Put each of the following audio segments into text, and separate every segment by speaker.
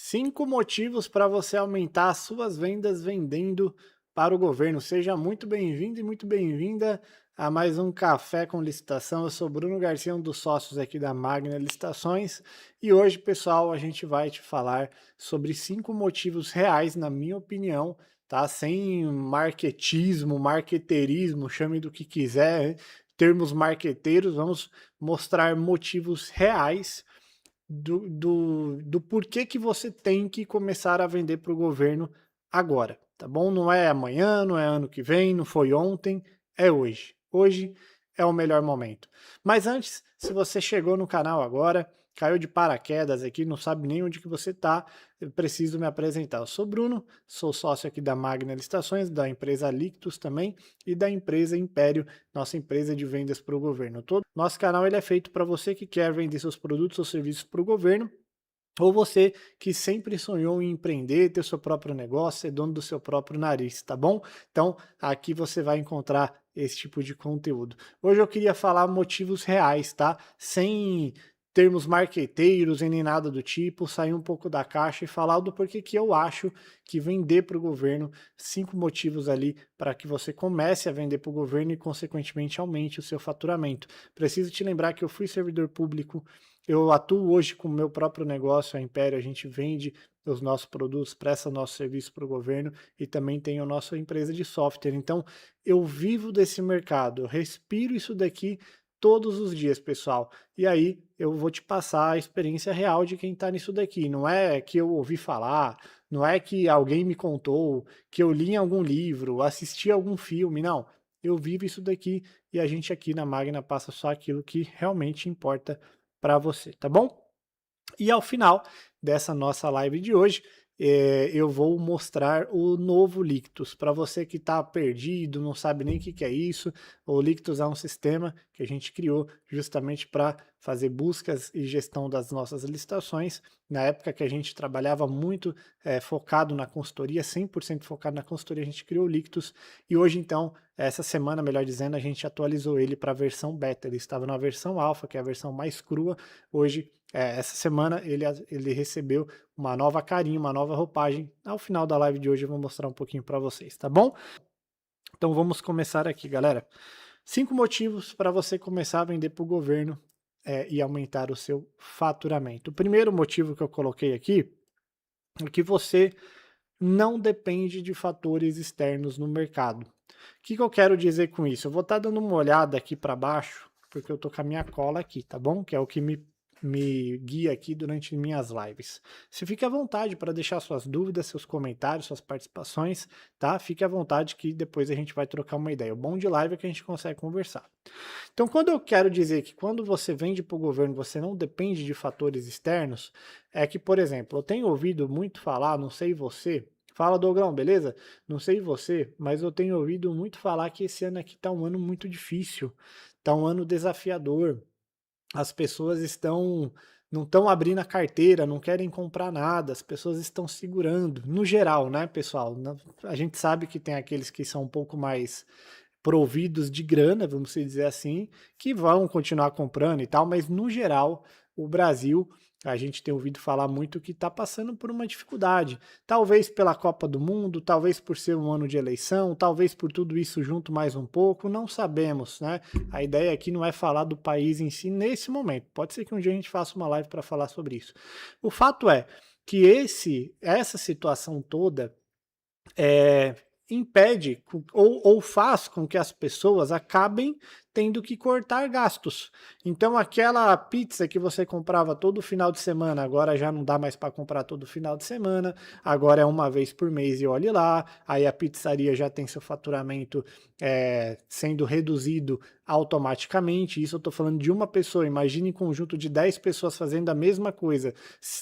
Speaker 1: 5 motivos para você aumentar as suas vendas vendendo para o governo. Seja muito bem-vindo e muito bem-vinda a mais um Café com Licitação. Eu sou Bruno Garcia, um dos sócios aqui da Magna Licitações. E hoje, pessoal, a gente vai te falar sobre 5 motivos reais, na minha opinião, tá? Sem marketismo, marqueteirismo, chame do que quiser, termos marqueteiros, vamos mostrar motivos reais do porquê que você tem que começar a vender para o governo agora, tá bom? Não é amanhã, não é ano que vem, não foi ontem, é hoje. Hoje é o melhor momento. Mas antes, se você chegou no canal agora, caiu de paraquedas aqui, não sabe nem onde que você está, eu preciso me apresentar. Eu sou Bruno, sou sócio aqui da Magna Licitações, da empresa Lictus também e da empresa Império, nossa empresa de vendas para o governo todo. Nosso canal ele é feito para você que quer vender seus produtos ou serviços para o governo, ou você que sempre sonhou em empreender, ter seu próprio negócio, ser dono do seu próprio nariz, tá bom? Então, aqui você vai encontrar esse tipo de conteúdo. Hoje eu queria falar motivos reais, tá? Sem termos marqueteiros e nem nada do tipo, sair um pouco da caixa e falar do porquê que eu acho que vender para o governo, 5 motivos ali para que você comece a vender para o governo e, consequentemente, aumente o seu faturamento. Preciso te lembrar que eu fui servidor público. Eu atuo hoje com o meu próprio negócio, a Império, a gente vende os nossos produtos, presta nosso serviço para o governo e também tem a nossa empresa de software. Então, eu vivo desse mercado, eu respiro isso daqui todos os dias, pessoal. E aí, eu vou te passar a experiência real de quem está nisso daqui. Não é que eu ouvi falar, não é que alguém me contou, que eu li em algum livro, assisti a algum filme, não. Eu vivo isso daqui e a gente aqui na Magna passa só aquilo que realmente importa para você, tá bom? E ao final dessa nossa live de hoje, eu vou mostrar o novo Lictus. Para você que está perdido, não sabe nem o que é isso, o Lictus é um sistema que a gente criou justamente para fazer buscas e gestão das nossas licitações. Na época que a gente trabalhava muito focado na consultoria, 100% focado na consultoria, a gente criou o Lictus. E hoje, então, essa semana, melhor dizendo, a gente atualizou ele para a versão beta. Ele estava na versão alfa, que é a versão mais crua. Hoje, essa semana, ele recebeu uma nova carinha, uma nova roupagem. Ao final da live de hoje eu vou mostrar um pouquinho para vocês, tá bom? Então vamos começar aqui, galera. 5 motivos para você começar a vender para o governo e aumentar o seu faturamento. O primeiro motivo que eu coloquei aqui é que você não depende de fatores externos no mercado. O que eu quero dizer com isso? Eu vou estar dando uma olhada aqui para baixo, porque eu tô com a minha cola aqui, tá bom? Que é o que me guia aqui durante minhas lives. Se fique à vontade para deixar suas dúvidas, seus comentários, suas participações, tá? Fique à vontade que depois a gente vai trocar uma ideia. O bom de live é que a gente consegue conversar. Então, quando eu quero dizer que quando você vende para o governo, você não depende de fatores externos, é que, por exemplo, eu tenho ouvido muito falar, não sei você, fala Dogrão, beleza? Não sei você, mas eu tenho ouvido muito falar que esse ano aqui está um ano muito difícil, está um ano desafiador. As pessoas não estão abrindo a carteira, não querem comprar nada, as pessoas estão segurando, no geral, né, pessoal? A gente sabe que tem aqueles que são um pouco mais providos de grana, vamos dizer assim, que vão continuar comprando e tal, mas no geral, o Brasil, a gente tem ouvido falar muito que está passando por uma dificuldade. Talvez pela Copa do Mundo, talvez por ser um ano de eleição, talvez por tudo isso junto mais um pouco, não sabemos, né? A ideia aqui não é falar do país em si nesse momento. Pode ser que um dia a gente faça uma live para falar sobre isso. O fato é que essa situação toda é, impede ou faz com que as pessoas acabem tendo que cortar gastos. Então aquela pizza que você comprava todo final de semana, agora já não dá mais para comprar todo final de semana, agora é uma vez por mês e olhe lá, aí a pizzaria já tem seu faturamento sendo reduzido automaticamente. Isso eu estou falando de uma pessoa, imagine um conjunto de 10 pessoas fazendo a mesma coisa,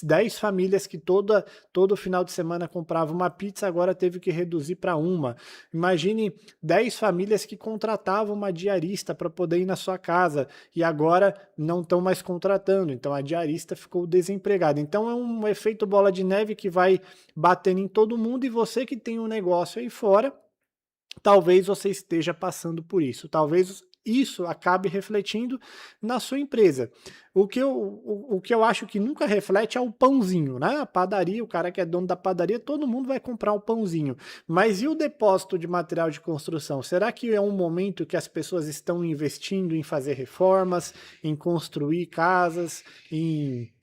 Speaker 1: 10 famílias que todo final de semana comprava uma pizza, agora teve que reduzir para uma. Imagine 10 famílias que contratavam uma diarista para poder ir na sua casa e agora não estão mais contratando, então a diarista ficou desempregada. Então é um efeito bola de neve que vai batendo em todo mundo e você que tem um negócio aí fora, talvez você esteja passando por isso, talvez isso acabe refletindo na sua empresa. O que eu acho que nunca reflete é o pãozinho, né? A padaria, o cara que é dono da padaria, todo mundo vai comprar um pãozinho. Mas e o depósito de material de construção? Será que é um momento que as pessoas estão investindo em fazer reformas, em construir casas,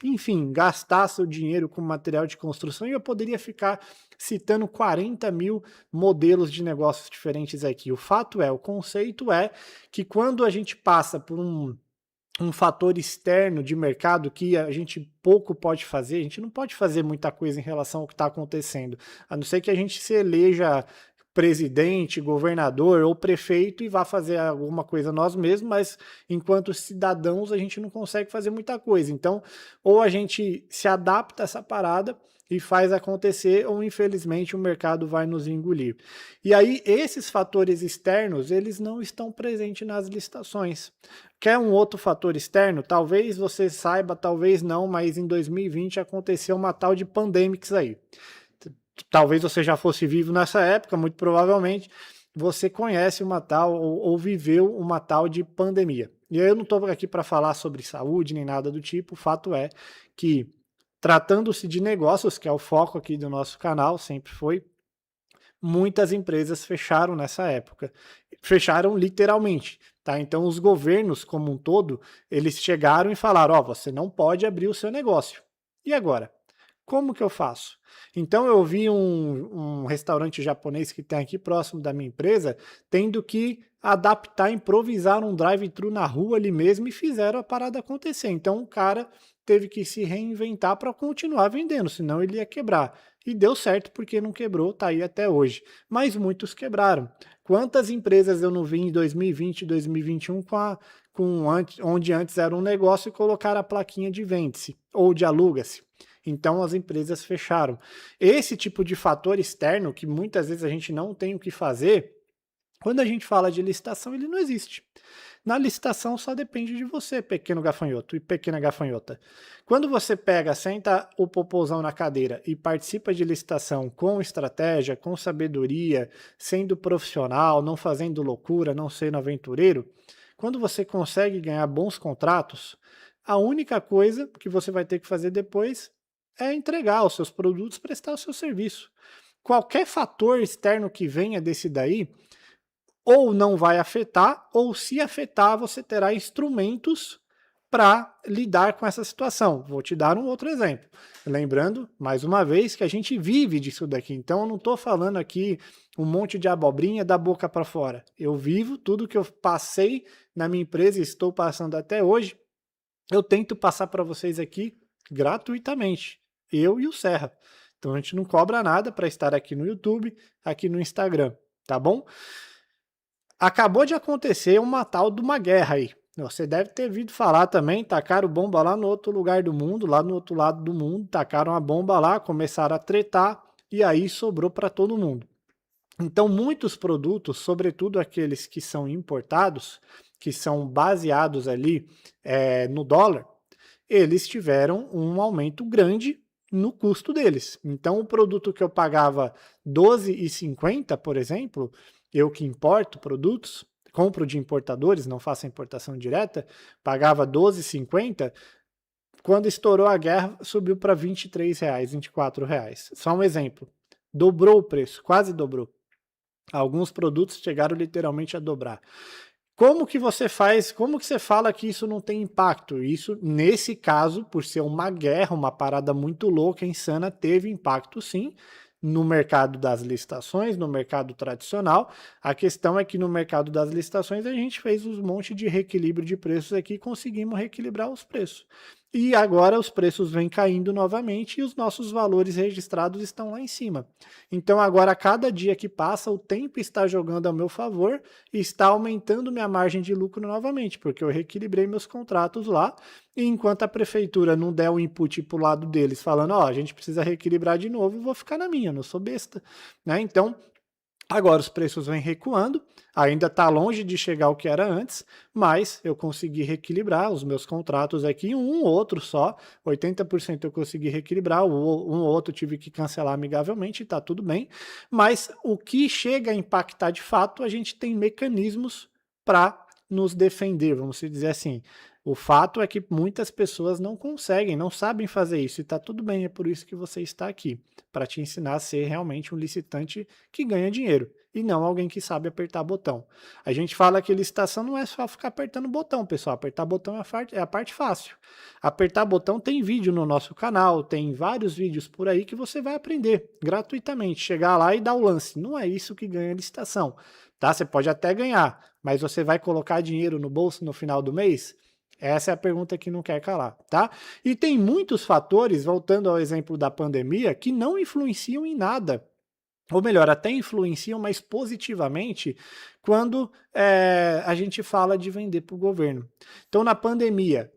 Speaker 1: enfim, gastar seu dinheiro com material de construção? E eu poderia ficar citando 40 mil modelos de negócios diferentes aqui. O fato é, o conceito é que quando a gente passa por um fator externo de mercado que a gente pouco pode fazer, a gente não pode fazer muita coisa em relação ao que está acontecendo, a não ser que a gente se eleja presidente, governador ou prefeito e vá fazer alguma coisa nós mesmos, mas enquanto cidadãos a gente não consegue fazer muita coisa. Então, ou a gente se adapta a essa parada e faz acontecer, ou infelizmente o mercado vai nos engolir. E aí, esses fatores externos, eles não estão presentes nas licitações. Quer um outro fator externo? Talvez você saiba, talvez não, mas em 2020 aconteceu uma tal de pandemics aí. Talvez você já fosse vivo nessa época, muito provavelmente você conhece uma tal ou viveu uma tal de pandemia. E eu não estou aqui para falar sobre saúde nem nada do tipo, o fato é que, tratando-se de negócios, que é o foco aqui do nosso canal, sempre foi, muitas empresas fecharam nessa época. Fecharam literalmente, tá? Então os governos como um todo, eles chegaram e falaram, ó, você não pode abrir o seu negócio. E agora? Como que eu faço? Então eu vi um restaurante japonês que tem aqui próximo da minha empresa, tendo que adaptar, improvisar um drive-thru na rua ali mesmo e fizeram a parada acontecer. Então o cara teve que se reinventar para continuar vendendo, senão ele ia quebrar. E deu certo porque não quebrou, tá aí até hoje. Mas muitos quebraram. Quantas empresas eu não vi em 2020, 2021 onde antes era um negócio e colocaram a plaquinha de vende-se ou de aluga-se. Então as empresas fecharam. Esse tipo de fator externo, que muitas vezes a gente não tem o que fazer, quando a gente fala de licitação, ele não existe. Na licitação só depende de você, pequeno gafanhoto e pequena gafanhota. Quando você pega, senta o popozão na cadeira e participa de licitação com estratégia, com sabedoria, sendo profissional, não fazendo loucura, não sendo aventureiro, quando você consegue ganhar bons contratos, a única coisa que você vai ter que fazer depois é entregar os seus produtos, prestar o seu serviço. Qualquer fator externo que venha desse daí, ou não vai afetar, ou se afetar, você terá instrumentos para lidar com essa situação. Vou te dar um outro exemplo. Lembrando, mais uma vez, que a gente vive disso daqui. Então, eu não estou falando aqui um monte de abobrinha da boca para fora. Eu vivo tudo que eu passei na minha empresa e estou passando até hoje. Eu tento passar para vocês aqui gratuitamente. Eu e o Serra. Então, a gente não cobra nada para estar aqui no YouTube, aqui no Instagram, tá bom? Acabou de acontecer uma tal de uma guerra aí. Você deve ter ouvido falar também, tacaram bomba lá no outro lugar do mundo, lá no outro lado do mundo, tacaram a bomba lá, começaram a tretar e aí sobrou para todo mundo. Então muitos produtos, sobretudo aqueles que são importados, que são baseados ali no dólar, eles tiveram um aumento grande no custo deles. Então o produto que eu pagava R$12,50, por exemplo, eu que importo produtos, compro de importadores, não faço a importação direta, pagava R$12,50, quando estourou a guerra subiu para R$23, R$24. Só um exemplo, dobrou o preço, quase dobrou. Alguns produtos chegaram literalmente a dobrar. Como que você faz, como que você fala que isso não tem impacto? Isso, nesse caso, por ser uma guerra, uma parada muito louca, insana, teve impacto sim, no mercado das licitações, no mercado tradicional. A questão é que no mercado das licitações a gente fez um monte de reequilíbrio de preços aqui e conseguimos reequilibrar os preços. E agora os preços vêm caindo novamente e os nossos valores registrados estão lá em cima. Então agora, a cada dia que passa, o tempo está jogando ao meu favor e está aumentando minha margem de lucro novamente, porque eu reequilibrei meus contratos lá, e enquanto a prefeitura não der o input para o lado deles, falando, ó, a gente precisa reequilibrar de novo, eu vou ficar na minha, não sou besta, né? Então, agora os preços vêm recuando, ainda está longe de chegar ao que era antes, mas eu consegui reequilibrar os meus contratos aqui, um ou outro só, 80% eu consegui reequilibrar, um ou outro tive que cancelar amigavelmente, está tudo bem, mas o que chega a impactar de fato, a gente tem mecanismos para nos defender, vamos dizer assim. O fato é que muitas pessoas não conseguem, não sabem fazer isso, e está tudo bem, é por isso que você está aqui, para te ensinar a ser realmente um licitante que ganha dinheiro, e não alguém que sabe apertar botão. A gente fala que licitação não é só ficar apertando botão, pessoal, apertar botão é a parte fácil. Apertar botão tem vídeo no nosso canal, tem vários vídeos por aí que você vai aprender gratuitamente, chegar lá e dar o lance. Não é isso que ganha licitação, tá? Você pode até ganhar, mas você vai colocar dinheiro no bolso no final do mês? Essa é a pergunta que não quer calar, tá? E tem muitos fatores, voltando ao exemplo da pandemia, que não influenciam em nada. Ou melhor, até influenciam, mas positivamente, quando a gente fala de vender para o governo. Então, na pandemia,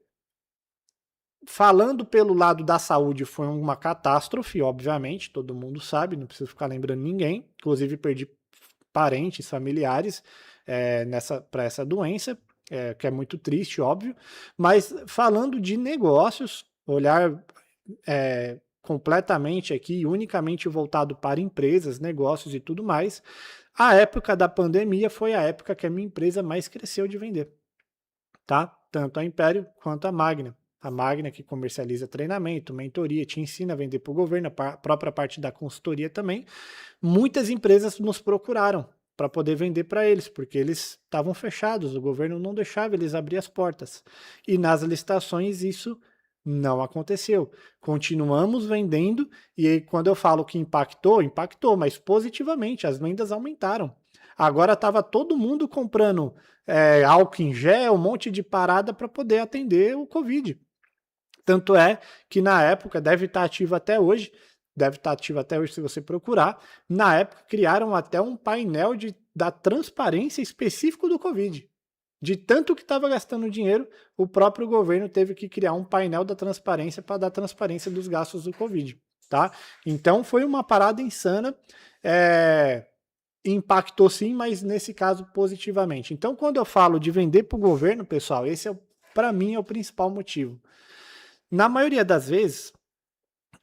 Speaker 1: falando pelo lado da saúde, foi uma catástrofe, obviamente, todo mundo sabe, não preciso ficar lembrando ninguém. Inclusive, perdi parentes, familiares para essa doença, que é muito triste, óbvio. Mas falando de negócios, olhar completamente aqui, unicamente voltado para empresas, negócios e tudo mais, a época da pandemia foi a época que a minha empresa mais cresceu de vender, tá? Tanto a Império quanto a Magna. A Magna que comercializa treinamento, mentoria, te ensina a vender para o governo, a própria parte da consultoria também. Muitas empresas nos procuraram para poder vender para eles, porque eles estavam fechados, o governo não deixava eles abrir as portas. E nas licitações isso não aconteceu. Continuamos vendendo, e aí, quando eu falo que impactou, impactou, mas positivamente, as vendas aumentaram. Agora estava todo mundo comprando álcool em gel, um monte de parada para poder atender o Covid. Tanto é que na época, deve estar ativo até hoje, se você procurar, na época criaram até um painel da transparência específico do Covid. De tanto que estava gastando dinheiro, o próprio governo teve que criar um painel da transparência para dar transparência dos gastos do Covid. Tá? Então foi uma parada insana, impactou sim, mas nesse caso positivamente. Então quando eu falo de vender para o governo, pessoal, esse para mim é o principal motivo. Na maioria das vezes,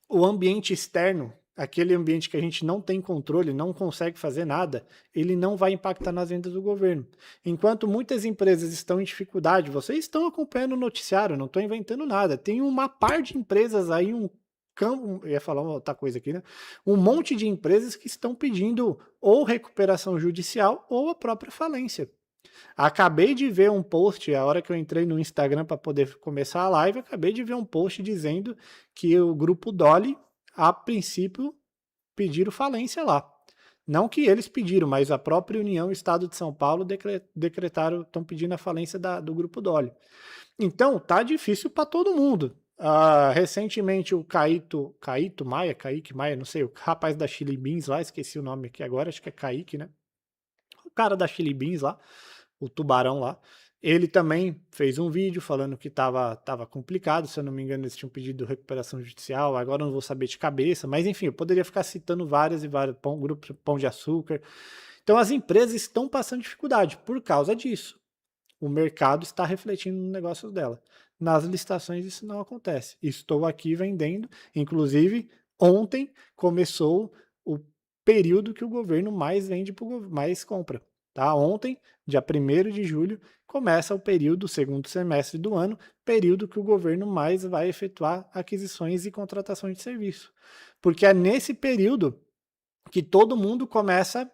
Speaker 1: o ambiente externo, aquele ambiente que a gente não tem controle, não consegue fazer nada, ele não vai impactar nas vendas do governo. Enquanto muitas empresas estão em dificuldade, vocês estão acompanhando o noticiário, não estou inventando nada. Tem uma par de empresas aí, eu ia falar outra coisa aqui, né? Um monte de empresas que estão pedindo ou recuperação judicial ou a própria falência. Acabei de ver um post, a hora que eu entrei no Instagram para poder começar a live, acabei de ver um post dizendo que o grupo Dolly, a princípio, pediram falência lá. Não que eles pediram, mas a própria União e o Estado de São Paulo decretaram, estão pedindo a falência do grupo Dolly. Então, tá difícil para todo mundo. Recentemente o Kaique Maia, não sei, o rapaz da Chili Beans lá, esqueci o nome aqui agora, acho que é Kaique, né? O cara da Chili Beans lá, o tubarão lá, ele também fez um vídeo falando que tava complicado, se eu não me engano eles tinham pedido recuperação judicial, agora eu não vou saber de cabeça, mas enfim, eu poderia ficar citando várias e várias, grupo Pão de Açúcar. Então as empresas estão passando dificuldade por causa disso. O mercado está refletindo no negócio dela. Nas licitações isso não acontece. Estou aqui vendendo, inclusive ontem começou o período que o governo mais vende, mais compra. Tá? Ontem, dia 1º de julho, começa o período, segundo semestre do ano, período que o governo mais vai efetuar aquisições e contratações de serviço. Porque é nesse período que todo mundo começa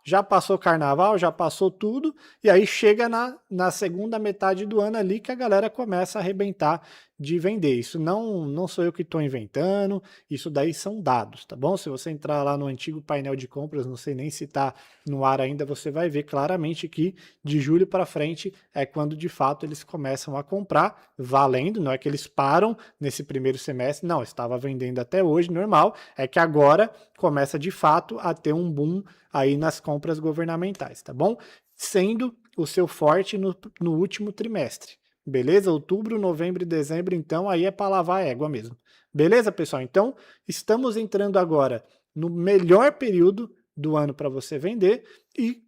Speaker 1: já passou carnaval, já passou tudo, e aí chega na segunda metade do ano ali que a galera começa a arrebentar de vender. Isso não sou eu que estou inventando, isso daí são dados, tá bom? Se você entrar lá no antigo painel de compras, não sei nem se está no ar ainda, você vai ver claramente que de julho para frente é quando de fato eles começam a comprar, valendo, não é que eles param nesse primeiro semestre, não, estava vendendo até hoje, normal, é que agora começa de fato a ter um boom aí nas compras governamentais, tá bom? Sendo o seu forte no último trimestre. Beleza? Outubro, novembro e dezembro, então, aí é para lavar a égua mesmo. Beleza, pessoal? Então, estamos entrando agora no melhor período do ano para você vender e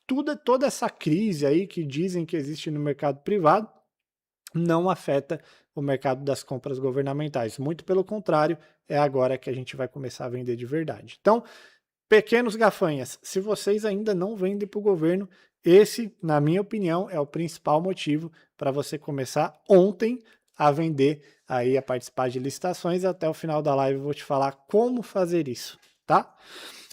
Speaker 1: toda essa crise aí que dizem que existe no mercado privado não afeta o mercado das compras governamentais. Muito pelo contrário, é agora que a gente vai começar a vender de verdade. Então, Pequenos gafanhas, se vocês ainda não vendem para o governo, esse, na minha opinião, é o principal motivo para você começar ontem a vender, aí a participar de licitações. Até o final da live eu vou te falar como fazer isso, tá?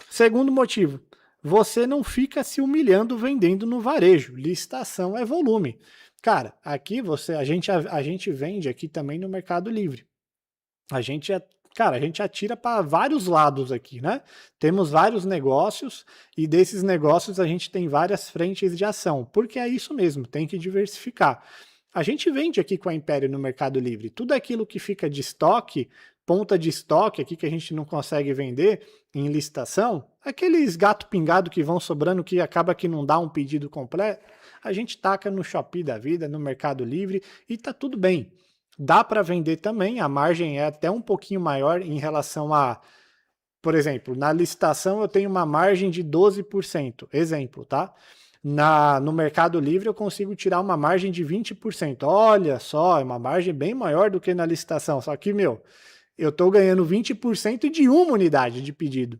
Speaker 1: Segundo motivo, você não fica se humilhando vendendo no varejo. Licitação é volume. Cara, aqui a gente vende aqui também no Mercado Livre. A gente cara, a gente atira para vários lados aqui, né? Temos vários negócios e desses negócios a gente tem várias frentes de ação, porque é isso mesmo, tem que diversificar. A gente vende aqui com a Império no Mercado Livre. Tudo aquilo que fica de estoque, ponta de estoque aqui que a gente não consegue vender em licitação, aqueles gato pingado que vão sobrando que acaba que não dá um pedido completo, a gente taca no Shopee da vida, no Mercado Livre e tá tudo bem. Dá para vender também, a margem é até um pouquinho maior em relação a, por exemplo, na licitação eu tenho uma margem de 12%, exemplo, tá? No Mercado Livre eu consigo tirar uma margem de 20%. Olha só, é uma margem bem maior do que na licitação, só que, meu, eu estou ganhando 20% de uma unidade de pedido.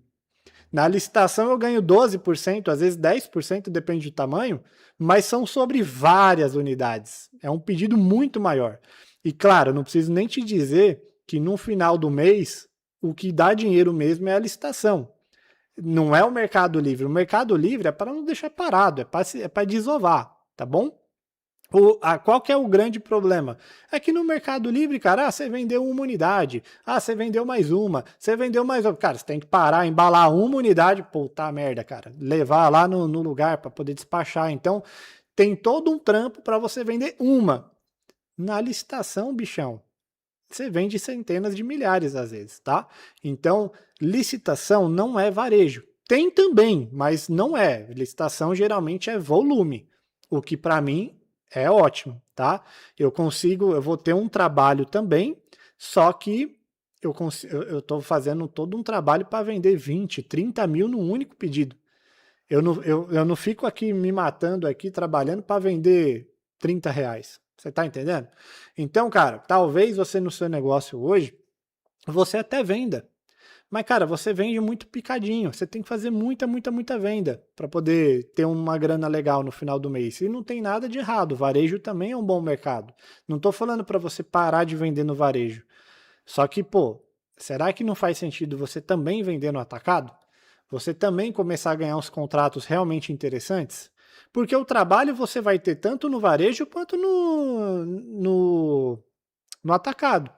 Speaker 1: Na licitação eu ganho 12%, às vezes 10%, depende do tamanho, mas são sobre várias unidades. É um pedido muito maior. E claro, não preciso nem te dizer que no final do mês, o que dá dinheiro mesmo é a licitação. Não é o Mercado Livre. O Mercado Livre é para não deixar parado, é para desovar, tá bom? Qual que é o grande problema? É que no Mercado Livre, cara, você vendeu uma unidade, você vendeu mais uma, você vendeu mais outra. Cara, você tem que parar, embalar uma unidade, puta merda, cara, levar lá no lugar para poder despachar. Então, tem todo um trampo para você vender uma. Na licitação, bichão, você vende centenas de milhares às vezes, tá? Então, licitação não é varejo. Tem também, mas não é. Licitação geralmente é volume, o que para mim é ótimo, tá? Eu vou ter um trabalho também, só que eu estou fazendo todo um trabalho para vender 20, 30 mil num único pedido. Eu não fico aqui me matando aqui, trabalhando para vender R$ 30. Você tá entendendo? Então, cara, talvez você no seu negócio hoje, você até venda. Mas, cara, você vende muito picadinho. Você tem que fazer muita, muita, muita venda para poder ter uma grana legal no final do mês. E não tem nada de errado. Varejo também é um bom mercado. Não tô falando para você parar de vender no varejo. Só que, pô, será que não faz sentido você também vender no atacado? Você também começar a ganhar uns contratos realmente interessantes? Porque o trabalho você vai ter tanto no varejo quanto no atacado.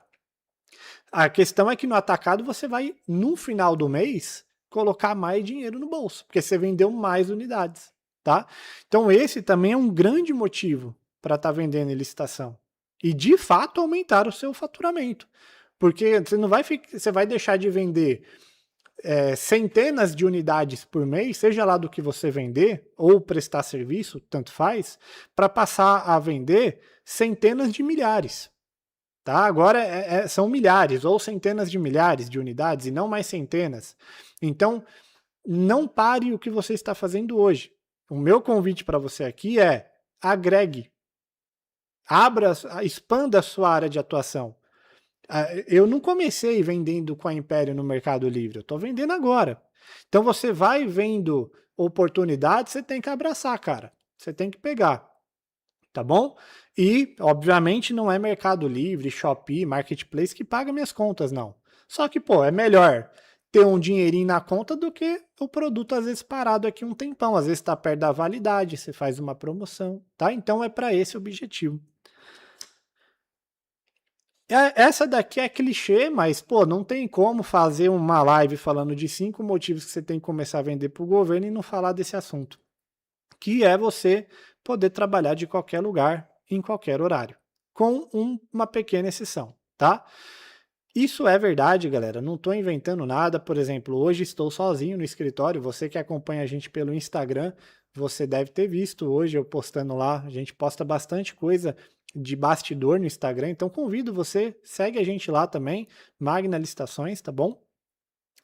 Speaker 1: A questão é que no atacado você vai, no final do mês, colocar mais dinheiro no bolso, porque você vendeu mais unidades, tá? Então esse também é um grande motivo para estar vendendo em licitação. E de fato aumentar o seu faturamento. Porque você vai deixar de vender centenas de unidades por mês, seja lá do que você vender, ou prestar serviço, tanto faz, para passar a vender centenas de milhares. Tá? Agora são milhares ou centenas de milhares de unidades e não mais centenas. Então, não pare o que você está fazendo hoje. O meu convite para você aqui é agregue. Expanda a sua área de atuação. Eu não comecei vendendo com a Império no Mercado Livre, eu estou vendendo agora. Então você vai vendo oportunidades, você tem que abraçar, cara. Você tem que pegar, tá bom? E, obviamente, não é Mercado Livre, Shopee, Marketplace que paga minhas contas, não. Só que, pô, é melhor ter um dinheirinho na conta do que o produto às vezes parado aqui um tempão. Às vezes está perto da validade, você faz uma promoção, tá? Então é para esse objetivo. Essa daqui é clichê, mas, pô, não tem como fazer uma live falando de 5 motivos que você tem que começar a vender para o governo e não falar desse assunto. Que é você poder trabalhar de qualquer lugar, em qualquer horário. Com uma pequena exceção, tá? Isso é verdade, galera. Não estou inventando nada. Por exemplo, hoje estou sozinho no escritório. Você que acompanha a gente pelo Instagram, você deve ter visto hoje eu postando lá. A gente posta bastante coisa de bastidor no Instagram, então convido você, segue a gente lá também, Magna Licitações, tá bom?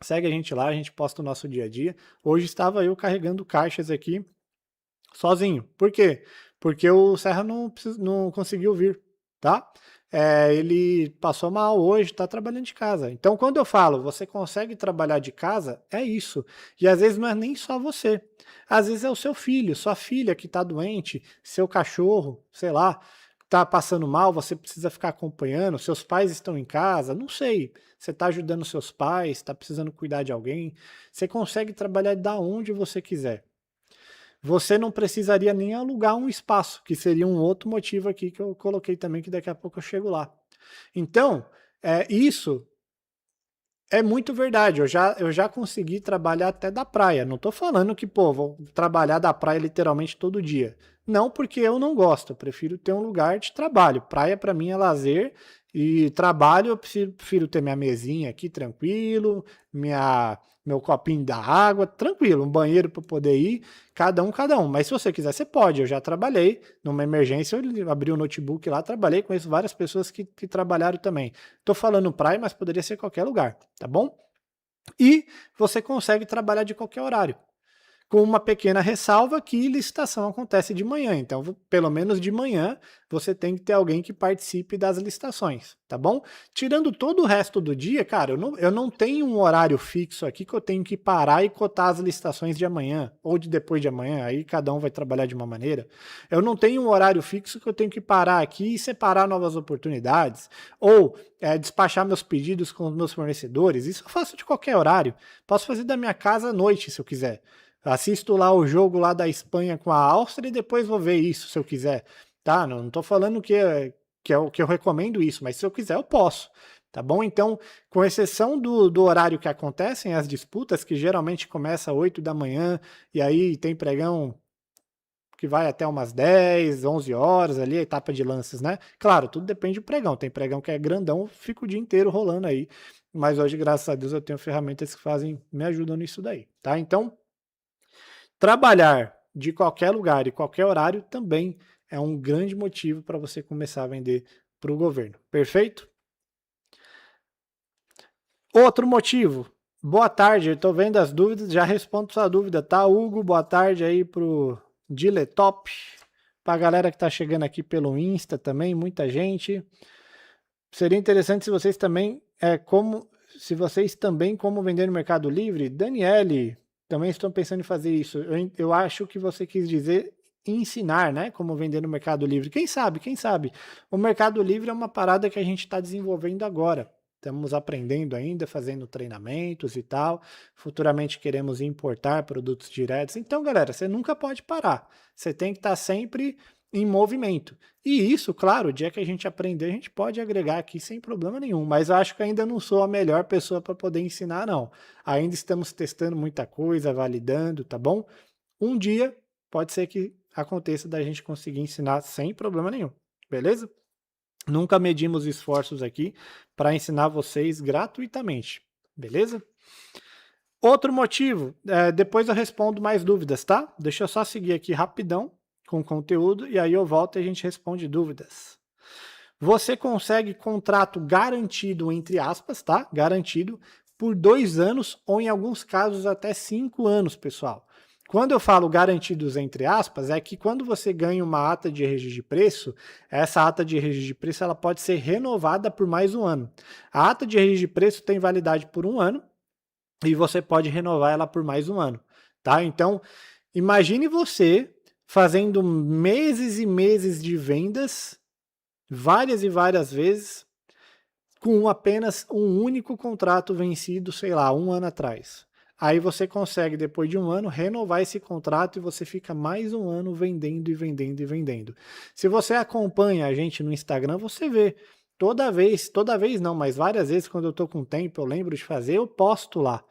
Speaker 1: Segue a gente lá, a gente posta o nosso dia a dia. Hoje estava eu carregando caixas aqui, sozinho. Por quê? Porque o Serra não conseguiu vir, tá? ele passou mal hoje, está trabalhando de casa. Então, quando eu falo, você consegue trabalhar de casa, é isso. E às vezes não é nem só você. Às vezes é o seu filho, sua filha que está doente, seu cachorro, sei lá, está passando mal, você precisa ficar acompanhando, seus pais estão em casa, não sei. Você está ajudando seus pais, está precisando cuidar de alguém. Você consegue trabalhar da onde você quiser. Você não precisaria nem alugar um espaço, que seria um outro motivo aqui que eu coloquei também, que daqui a pouco eu chego lá. Então, isso é muito verdade. Eu já consegui trabalhar até da praia. Não estou falando que, pô, vou trabalhar da praia literalmente todo dia. Não, porque eu não gosto. Eu prefiro ter um lugar de trabalho. Praia para mim é lazer e trabalho eu prefiro ter minha mesinha aqui tranquilo, meu copinho da água tranquilo, um banheiro para poder ir, cada um, cada um. Mas se você quiser, você pode. Eu já trabalhei numa emergência, eu abri o notebook lá, trabalhei, conheço várias pessoas que trabalharam também. Tô falando praia, mas poderia ser qualquer lugar, tá bom? E você consegue trabalhar de qualquer horário, com uma pequena ressalva que licitação acontece de manhã. Então, pelo menos de manhã, você tem que ter alguém que participe das licitações, tá bom? Tirando todo o resto do dia, cara, eu não tenho um horário fixo aqui que eu tenho que parar e cotar as licitações de amanhã, ou de depois de amanhã, aí cada um vai trabalhar de uma maneira. Eu não tenho um horário fixo que eu tenho que parar aqui e separar novas oportunidades, ou despachar meus pedidos com os meus fornecedores. Isso eu faço de qualquer horário. Posso fazer da minha casa à noite, se eu quiser. Assisto lá o jogo lá da Espanha com a Áustria e depois vou ver isso, se eu quiser. Tá? Não estou falando que eu recomendo isso, mas se eu quiser eu posso. Tá bom? Então, com exceção do horário que acontecem as disputas, que geralmente começa às 8 da manhã, e aí tem pregão que vai até umas 10, 11 horas ali, a etapa de lances, né? Claro, tudo depende do pregão. Tem pregão que é grandão, fica o dia inteiro rolando aí. Mas hoje, graças a Deus, eu tenho ferramentas que me ajudam nisso daí, tá? Então, trabalhar de qualquer lugar e qualquer horário também é um grande motivo para você começar a vender para o governo. Perfeito? Outro motivo. Boa tarde, estou vendo as dúvidas, já respondo sua dúvida, tá, Hugo? Boa tarde aí pro Diletop, para a galera que está chegando aqui pelo Insta também, muita gente. Seria interessante se vocês também, como vender no Mercado Livre. Daniele, também estou pensando em fazer isso. Eu acho que você quis dizer ensinar, né? Como vender no Mercado Livre. Quem sabe, quem sabe? O Mercado Livre é uma parada que a gente está desenvolvendo agora. Estamos aprendendo ainda, fazendo treinamentos e tal. Futuramente queremos importar produtos diretos. Então, galera, você nunca pode parar. Você tem que estar sempre em movimento. E isso, claro, o dia que a gente aprender, a gente pode agregar aqui sem problema nenhum. Mas eu acho que ainda não sou a melhor pessoa para poder ensinar, não. Ainda estamos testando muita coisa, validando, tá bom? Um dia pode ser que aconteça da gente conseguir ensinar sem problema nenhum, beleza? Nunca medimos esforços aqui para ensinar vocês gratuitamente, beleza? Outro motivo, depois eu respondo mais dúvidas, tá? Deixa eu só seguir aqui rapidão com o conteúdo e aí eu volto e a gente responde dúvidas. Você consegue contrato garantido, entre aspas, tá? Garantido por 2 anos ou em alguns casos até 5 anos, pessoal. Quando eu falo garantidos entre aspas, é que quando você ganha uma ata de registro de preço, essa ata de registro de preço ela pode ser renovada por mais um ano. A ata de registro de preço tem validade por 1 ano e você pode renovar ela por mais um ano, tá? Então, imagine você fazendo meses e meses de vendas, várias e várias vezes, com apenas um único contrato vencido, sei lá, 1 ano atrás. Aí você consegue, depois de 1 ano, renovar esse contrato e você fica mais 1 ano vendendo e vendendo e vendendo. Se você acompanha a gente no Instagram, você vê. Toda vez não, mas várias vezes quando eu estou com tempo, eu lembro de fazer, eu posto lá.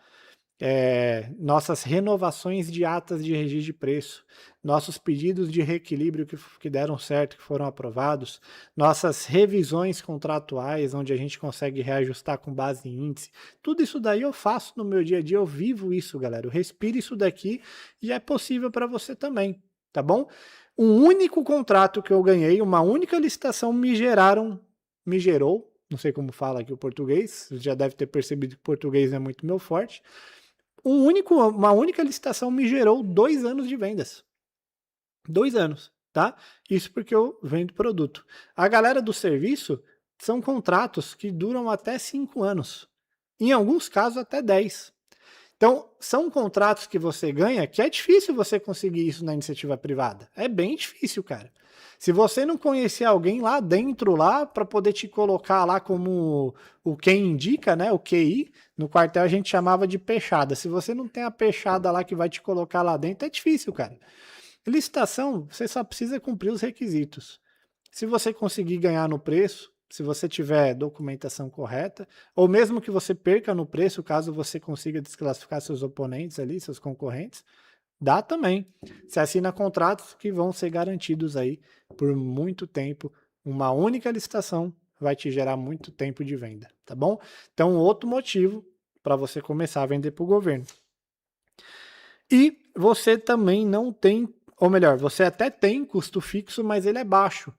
Speaker 1: Nossas renovações de atas de registro de preço, nossos pedidos de reequilíbrio que deram certo, que foram aprovados, nossas revisões contratuais, onde a gente consegue reajustar com base em índice. Tudo isso daí eu faço no meu dia a dia, eu vivo isso, galera. Eu respiro isso daqui e é possível para você também, tá bom? Um único contrato que eu ganhei, uma única licitação me gerou, não sei como fala aqui o português, você já deve ter percebido que o português não é muito meu forte. Uma única licitação me gerou 2 anos de vendas. 2 anos, tá? Isso porque eu vendo produto. A galera do serviço são contratos que duram até 5 anos. Em alguns casos, até 10. Então, são contratos que você ganha que é difícil você conseguir isso na iniciativa privada. É bem difícil, cara. Se você não conhecer alguém lá dentro, lá, para poder te colocar lá como o quem indica, né, o QI, no quartel a gente chamava de peixada. Se você não tem a peixada lá que vai te colocar lá dentro, é difícil, cara. Licitação, você só precisa cumprir os requisitos. Se você conseguir ganhar no preço, se você tiver documentação correta, ou mesmo que você perca no preço, caso você consiga desclassificar seus oponentes ali, seus concorrentes, dá também. Você assina contratos que vão ser garantidos aí por muito tempo. Uma única licitação vai te gerar muito tempo de venda, tá bom? Então, outro motivo para você começar a vender para o governo. E você também não tem, ou melhor, você até tem custo fixo, mas ele é baixo.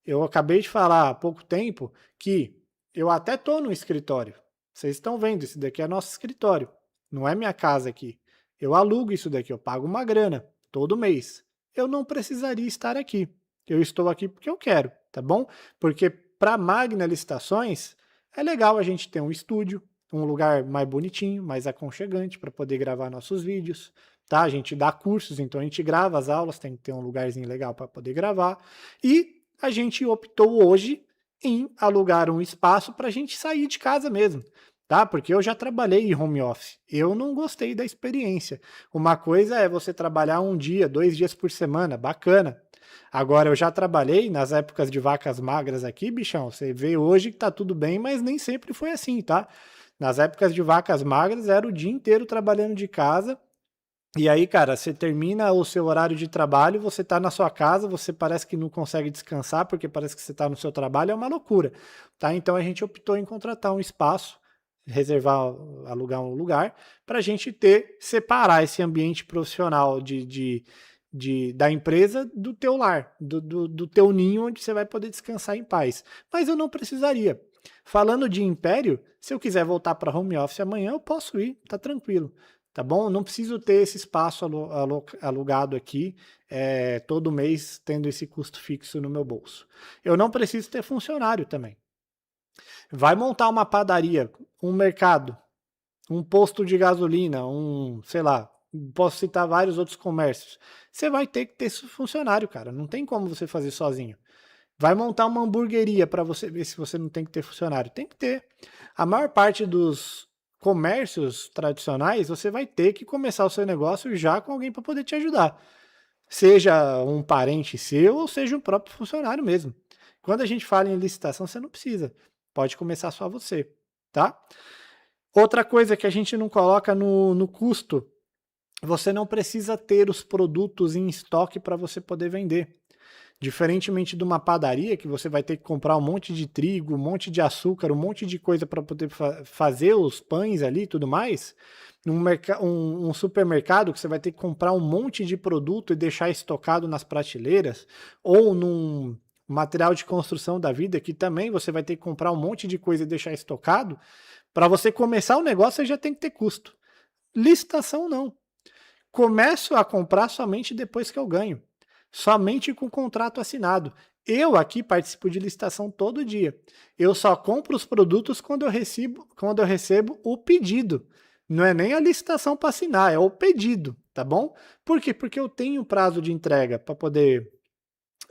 Speaker 1: Eu acabei de falar há pouco tempo que eu até estou no escritório. Vocês estão vendo, isso daqui é nosso escritório. Não é minha casa aqui. Eu alugo isso daqui, eu pago uma grana todo mês. Eu não precisaria estar aqui. Eu estou aqui porque eu quero, tá bom? Porque para Magna Licitações é legal a gente ter um estúdio, um lugar mais bonitinho, mais aconchegante para poder gravar nossos vídeos. Tá? A gente dá cursos, então a gente grava as aulas, tem que ter um lugarzinho legal para poder gravar. E a gente optou hoje em alugar um espaço para a gente sair de casa mesmo, tá? Porque eu já trabalhei em home office, eu não gostei da experiência. Uma coisa é você trabalhar um dia, 2 dias por semana, bacana. Agora, eu já trabalhei nas épocas de vacas magras aqui, bichão, você vê hoje que tá tudo bem, mas nem sempre foi assim, tá? Nas épocas de vacas magras, era o dia inteiro trabalhando de casa. E aí, cara, você termina o seu horário de trabalho, você tá na sua casa, você parece que não consegue descansar, porque parece que você tá no seu trabalho, é uma loucura, tá? Então a gente optou em contratar um espaço, reservar, alugar um lugar, para a gente separar esse ambiente profissional da empresa do teu lar, do teu ninho, onde você vai poder descansar em paz. Mas eu não precisaria. Falando de império, se eu quiser voltar para home office amanhã, eu posso ir, tá tranquilo. Tá bom? Eu não preciso ter esse espaço alugado aqui todo mês, tendo esse custo fixo no meu bolso. Eu não preciso ter funcionário também. Vai montar uma padaria, um mercado, um posto de gasolina, sei lá, posso citar vários outros comércios. Você vai ter que ter funcionário, cara. Não tem como você fazer sozinho. Vai montar uma hamburgueria para você ver se você não tem que ter funcionário. Tem que ter. A maior parte dos comércios tradicionais, você vai ter que começar o seu negócio já com alguém para poder te ajudar. Seja um parente seu ou seja um próprio funcionário mesmo. Quando a gente fala em licitação, você não precisa. Pode começar só você, tá? Outra coisa que a gente não coloca no custo, você não precisa ter os produtos em estoque para você poder vender. Diferentemente de uma padaria, que você vai ter que comprar um monte de trigo, um monte de açúcar, um monte de coisa para poder fazer os pães ali e tudo mais, um supermercado que você vai ter que comprar um monte de produto e deixar estocado nas prateleiras, ou num material de construção da vida, que também você vai ter que comprar um monte de coisa e deixar estocado, para você começar o negócio você já tem que ter custo. Licitação não. Começo a comprar somente depois que eu ganho. Somente com o contrato assinado. Eu aqui participo de licitação todo dia. Eu só compro os produtos quando eu recebo o pedido. Não é nem a licitação para assinar, é o pedido, tá bom? Por quê? Porque eu tenho prazo de entrega para poder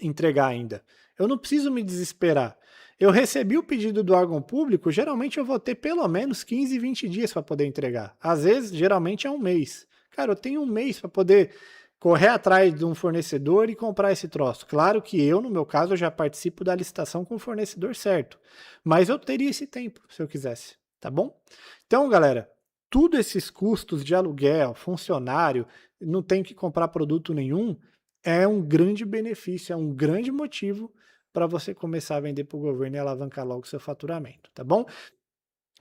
Speaker 1: entregar ainda. Eu não preciso me desesperar. Eu recebi o pedido do órgão público, geralmente eu vou ter pelo menos 15, 20 dias para poder entregar. Às vezes, geralmente é um mês. Cara, eu tenho um mês para poder correr atrás de um fornecedor e comprar esse troço. Claro que eu, no meu caso, eu já participo da licitação com o fornecedor certo. Mas eu teria esse tempo, se eu quisesse, tá bom? Então, galera, tudo esses custos de aluguel, funcionário, não tem que comprar produto nenhum, é um grande benefício, é um grande motivo para você começar a vender para o governo e alavancar logo seu faturamento, tá bom?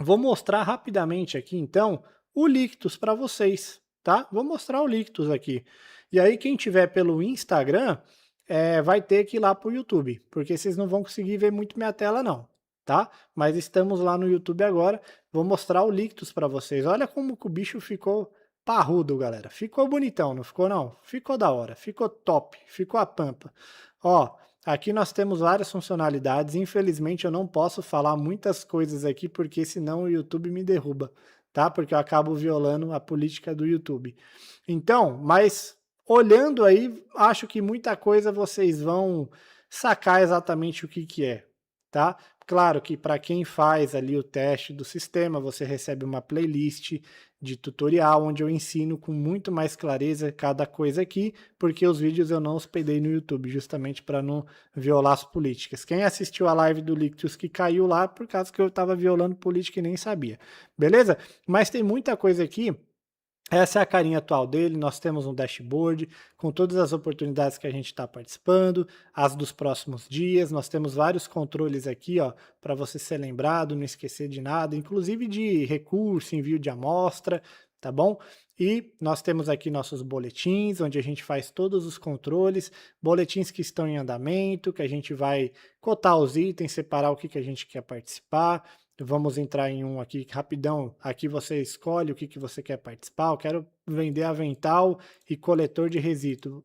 Speaker 1: Vou mostrar rapidamente aqui, então, o Lictus para vocês, tá? Vou mostrar o Lictus aqui. E aí, quem tiver pelo Instagram, vai ter que ir lá para o YouTube, porque vocês não vão conseguir ver muito minha tela, não, tá? Mas estamos lá no YouTube agora, vou mostrar o Lictus para vocês. Olha como que o bicho ficou parrudo, galera. Ficou bonitão, não ficou, não? Ficou da hora, ficou top, ficou a pampa. Ó, Aqui nós temos várias funcionalidades, infelizmente eu não posso falar muitas coisas aqui, porque senão o YouTube me derruba, tá? Porque eu acabo violando a política do YouTube. Então, mas olhando aí, acho que muita coisa vocês vão sacar exatamente o que que é, tá? Claro que para quem faz ali o teste do sistema, você recebe uma playlist de tutorial onde eu ensino com muito mais clareza cada coisa aqui, porque os vídeos eu não hospedei no YouTube, justamente para não violar as políticas. Quem assistiu a live do Lictus que caiu lá por causa que eu estava violando política e nem sabia, beleza? Mas tem muita coisa aqui. Essa é a carinha atual dele, nós temos um dashboard com todas as oportunidades que a gente está participando, as dos próximos dias, nós temos vários controles aqui, ó, para você ser lembrado, não esquecer de nada, inclusive de recurso, envio de amostra, tá bom? E nós temos aqui nossos boletins, onde a gente faz todos os controles, boletins que estão em andamento, que a gente vai cotar os itens, separar o que, que a gente quer participar. Vamos entrar em um aqui rapidão. Aqui você escolhe o que, que você quer participar. Eu quero vender avental e coletor de resíduo.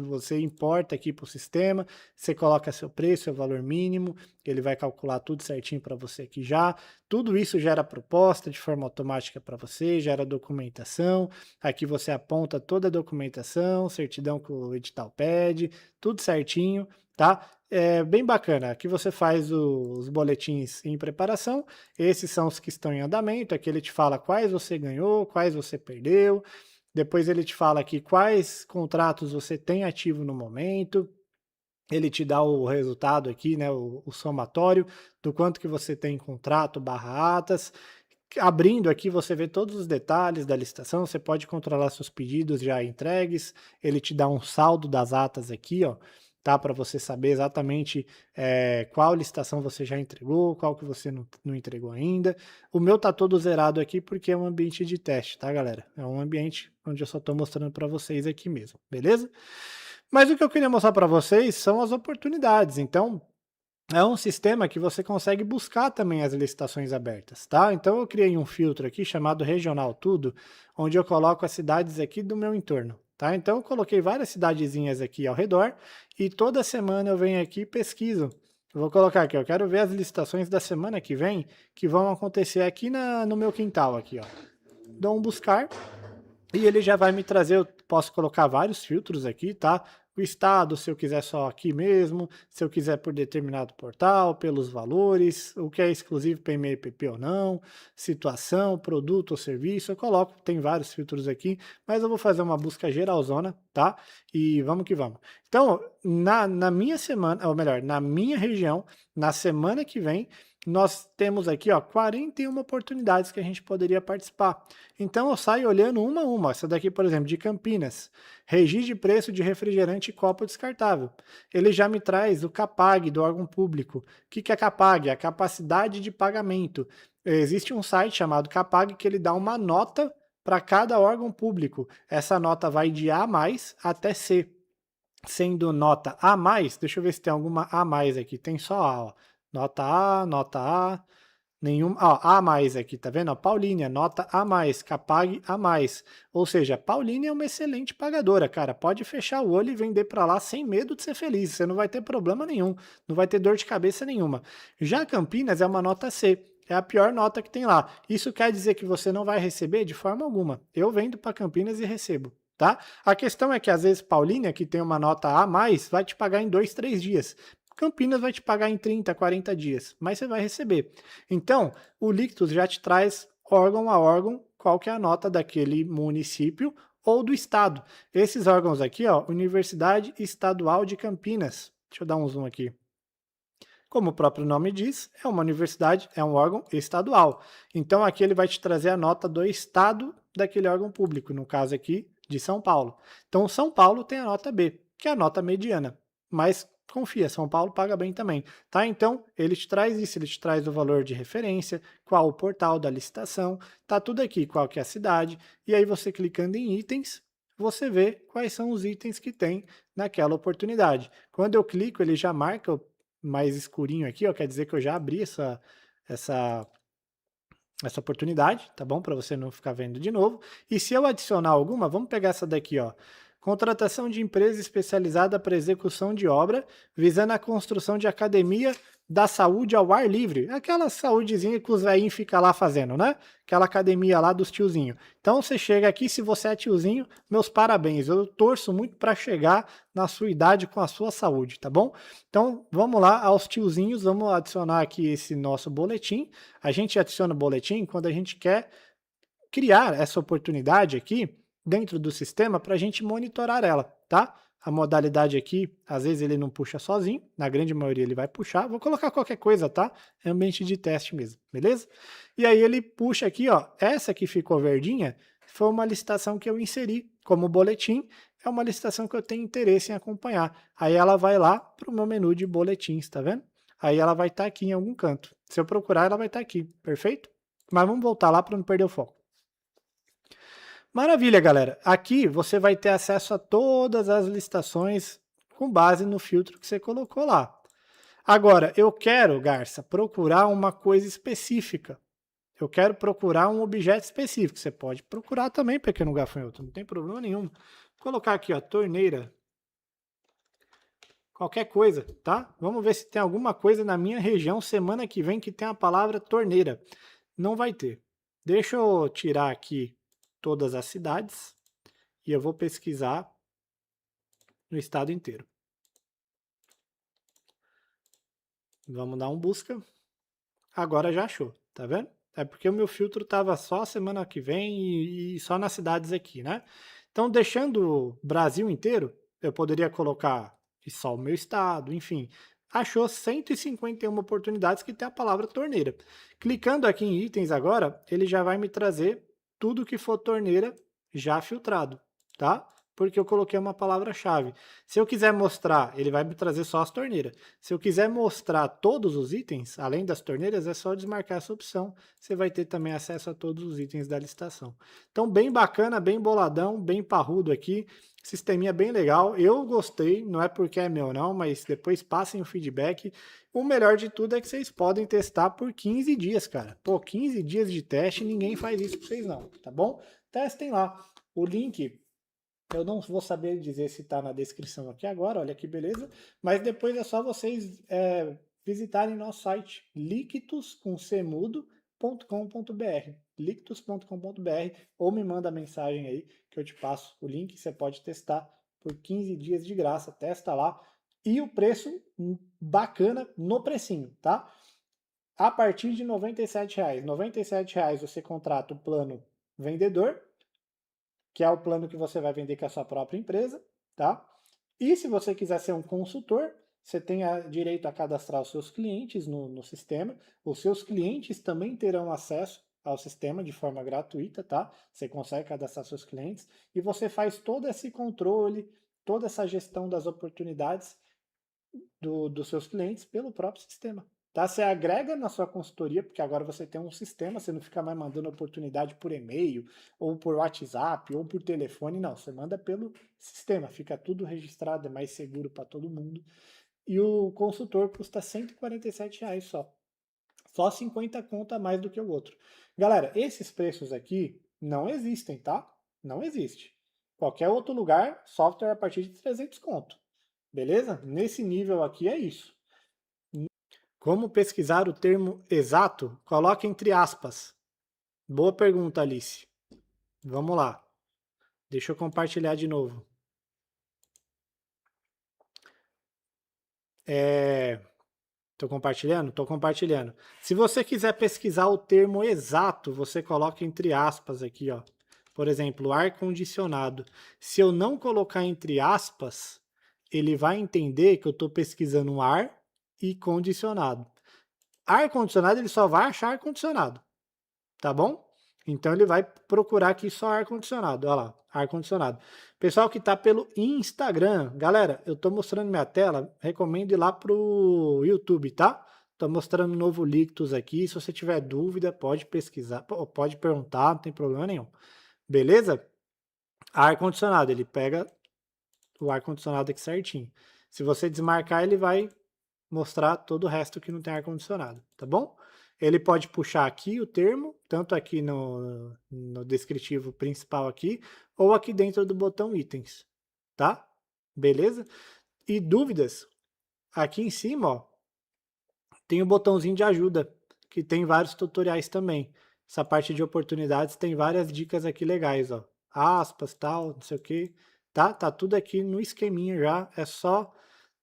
Speaker 1: Você importa aqui para o sistema, você coloca seu preço, seu valor mínimo, ele vai calcular tudo certinho para você aqui já. Tudo isso gera proposta de forma automática para você, gera documentação. Aqui você aponta toda a documentação, certidão que o edital pede, tudo certinho, tá? É bem bacana. Aqui você faz os boletins em preparação. Esses são os que estão em andamento. Aqui ele te fala quais você ganhou, quais você perdeu. Depois ele te fala aqui quais contratos você tem ativo no momento. Ele te dá o resultado aqui, né, o somatório do quanto que você tem em contrato barra atas. Abrindo aqui você vê todos os detalhes da licitação, você pode controlar seus pedidos já entregues, ele te dá um saldo das atas aqui, ó, tá? Para você saber exatamente qual licitação você já entregou, qual que você não entregou ainda. O meu tá todo zerado aqui porque é um ambiente de teste, tá, galera? É um ambiente onde eu só estou mostrando para vocês aqui mesmo, beleza? Mas o que eu queria mostrar para vocês são as oportunidades. Então, é um sistema que você consegue buscar também as licitações abertas, tá? Então eu criei um filtro aqui chamado Regional Tudo, onde eu coloco as cidades aqui do meu entorno, tá? Então eu coloquei várias cidadezinhas aqui ao redor e toda semana eu venho aqui e pesquiso. Eu vou colocar aqui, eu quero ver as licitações da semana que vem que vão acontecer aqui no meu quintal aqui, ó. Dou um buscar e ele já vai me trazer, eu posso colocar vários filtros aqui, tá? O estado, se eu quiser só aqui mesmo, se eu quiser por determinado portal, pelos valores, o que é exclusivo para e-mail PP ou não, situação, produto ou serviço, eu coloco, tem vários filtros aqui, mas eu vou fazer uma busca geralzona, tá? E vamos que vamos. Então, na minha semana, ou melhor, na minha região, na semana que vem, nós temos aqui, ó, 41 oportunidades que a gente poderia participar. Então eu saio olhando uma a uma. Essa daqui, por exemplo, de Campinas. Registro de preço de refrigerante e copo descartável. Ele já me traz o CAPAG do órgão público. O que é CAPAG? A capacidade de pagamento. Existe um site chamado CAPAG que ele dá uma nota para cada órgão público. Essa nota vai de A+ até C. Sendo nota A+, deixa eu ver se tem alguma A+ aqui. Tem só A, ó. Nota A, nenhum, ó, A mais aqui, tá vendo? Ó, Paulínia, nota A mais, Capag A mais. Ou seja, Paulínia é uma excelente pagadora, cara. Pode fechar o olho e vender para lá sem medo de ser feliz. Você não vai ter problema nenhum, não vai ter dor de cabeça nenhuma. Já Campinas é uma nota C. É a pior nota que tem lá. Isso quer dizer que você não vai receber de forma alguma. Eu vendo para Campinas e recebo, tá? A questão é que às vezes Paulínia, que tem uma nota A+, vai te pagar em 2, 3 dias. Campinas vai te pagar em 30, 40 dias, mas você vai receber. Então, o Lictus já te traz órgão a órgão qual que é a nota daquele município ou do estado. Esses órgãos aqui, ó, Universidade Estadual de Campinas. Deixa eu dar um zoom aqui. Como o próprio nome diz, é uma universidade, é um órgão estadual. Então aqui ele vai te trazer a nota do estado daquele órgão público, no caso aqui de São Paulo. Então São Paulo tem a nota B, que é a nota mediana, mas confia, São Paulo paga bem também, tá? Então ele te traz isso, ele te traz o valor de referência, qual o portal da licitação, tá tudo aqui, qual que é a cidade, e aí você clicando em itens, você vê quais são os itens que tem naquela oportunidade. Quando eu clico, ele já marca mais escurinho aqui, ó, quer dizer que eu já abri essa, essa oportunidade, tá bom? Para você não ficar vendo de novo. E se eu adicionar alguma, vamos pegar essa daqui, ó. Contratação de empresa especializada para execução de obra, visando a construção de academia da saúde ao ar livre. Aquela saúdezinha que os velhinhos ficam lá fazendo, né? Aquela academia lá dos tiozinhos. Então você chega aqui, se você é tiozinho, meus parabéns. Eu torço muito para chegar na sua idade com a sua saúde, tá bom? Então vamos lá aos tiozinhos, vamos adicionar aqui esse nosso boletim. A gente adiciona o boletim quando a gente quer criar essa oportunidade aqui dentro do sistema para a gente monitorar ela, tá? A modalidade aqui, às vezes ele não puxa sozinho, na grande maioria ele vai puxar. Vou colocar qualquer coisa, tá? É ambiente de teste mesmo, beleza? E aí ele puxa aqui, ó, essa que ficou verdinha foi uma licitação que eu inseri como boletim, é uma licitação que eu tenho interesse em acompanhar. Aí ela vai lá para o meu menu de boletins, tá vendo? Aí ela vai estar aqui em algum canto. Se eu procurar, ela vai estar aqui, perfeito? Mas vamos voltar lá para não perder o foco. Maravilha, galera. Aqui você vai ter acesso a todas as licitações com base no filtro que você colocou lá. Agora, eu quero, Garça, procurar uma coisa específica. Eu quero procurar um objeto específico. Você pode procurar também, pequeno gafanhoto, não tem problema nenhum. Vou colocar aqui, ó, torneira. Qualquer coisa, tá? Vamos ver se tem alguma coisa na minha região semana que vem que tem a palavra torneira. Não vai ter. Deixa eu tirar aqui todas as cidades e eu vou pesquisar no estado inteiro. Vamos dar um busca. Agora já achou, tá vendo? É porque o meu filtro estava só semana que vem e só nas cidades aqui, né? Então, deixando o Brasil inteiro, eu poderia colocar só o meu estado, enfim. Achou 151 oportunidades que tem a palavra torneira. Clicando aqui em itens agora, ele já vai me trazer tudo que for torneira já filtrado, tá? Porque eu coloquei uma palavra-chave. Se eu quiser mostrar, ele vai me trazer só as torneiras. Se eu quiser mostrar todos os itens, além das torneiras, é só desmarcar essa opção. Você vai ter também acesso a todos os itens da licitação. Então, bem bacana, bem boladão, bem parrudo aqui. Sisteminha bem legal. Eu gostei, não é porque é meu não, mas depois passem o feedback. O melhor de tudo é que vocês podem testar por 15 dias, cara. Pô, 15 dias de teste, ninguém faz isso pra vocês não, tá bom? Testem lá. O link eu não vou saber dizer se está na descrição aqui agora, olha que beleza, mas depois é só vocês visitarem nosso site lictus.com.br, lictus.com.br, ou me manda mensagem aí que eu te passo o link, você pode testar por 15 dias de graça, testa lá, e o preço bacana no precinho, tá? A partir de R$ 97,00. R$ 97,00 você contrata o plano vendedor, que é o plano que você vai vender com a sua própria empresa, tá? E se você quiser ser um consultor, você tem direito a cadastrar os seus clientes no sistema. Os seus clientes também terão acesso ao sistema de forma gratuita, tá? Você consegue cadastrar seus clientes e você faz todo esse controle, toda essa gestão das oportunidades dos seus clientes pelo próprio sistema. Tá? Você agrega na sua consultoria, porque agora você tem um sistema, você não fica mais mandando oportunidade por e-mail, ou por WhatsApp, ou por telefone, não. Você manda pelo sistema, fica tudo registrado, é mais seguro para todo mundo. E o consultor custa R$ 147,00 só. Só 50 conta a mais do que o outro. Galera, esses preços aqui não existem, tá? Não existe. Qualquer outro lugar, software a partir de 300 conto. Beleza? Nesse nível aqui é isso. Como pesquisar o termo exato? Coloque entre aspas. Boa pergunta, Alice. Vamos lá. Deixa eu compartilhar de novo. Estou compartilhando? Estou compartilhando. Se você quiser pesquisar o termo exato, você coloca entre aspas aqui, ó. Por exemplo, ar-condicionado. Se eu não colocar entre aspas, ele vai entender que eu estou pesquisando ar e condicionado. Ar-condicionado, ele só vai achar ar-condicionado, tá bom? Então ele vai procurar aqui só ar-condicionado, olha lá, ar-condicionado. Pessoal que está pelo Instagram, galera, eu estou mostrando minha tela, recomendo ir lá pro YouTube, tá? Estou mostrando um novo Lictus aqui, se você tiver dúvida, pode pesquisar, pode perguntar, não tem problema nenhum. Beleza? Ar-condicionado, ele pega o ar-condicionado aqui certinho. Se você desmarcar, ele vai mostrar todo o resto que não tem ar-condicionado, tá bom? Ele pode puxar aqui o termo, tanto aqui no descritivo principal aqui, ou aqui dentro do botão itens. tá? Beleza? E dúvidas, aqui em cima, ó, tem o botãozinho de ajuda, que tem vários tutoriais também. Essa parte de oportunidades tem várias dicas aqui legais, ó. Aspas, tal, não sei o que, tá? Tá tudo aqui no esqueminha já, é só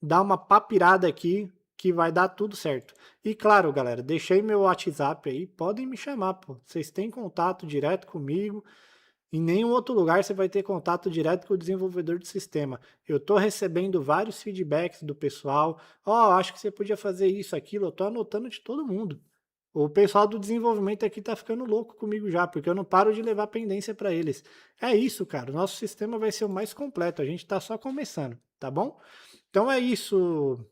Speaker 1: dar uma papirada aqui que vai dar tudo certo. E claro, galera, deixei meu WhatsApp aí, podem me chamar, pô. Vocês têm contato direto comigo. Em nenhum outro lugar você vai ter contato direto com o desenvolvedor do sistema. Eu estou recebendo vários feedbacks do pessoal. Ó, acho que você podia fazer isso, aquilo. Eu estou anotando de todo mundo. O pessoal do desenvolvimento aqui tá ficando louco comigo já, porque eu não paro de levar pendência para eles. É isso, cara. O nosso sistema vai ser o mais completo. A gente está só começando, tá bom? Então é isso,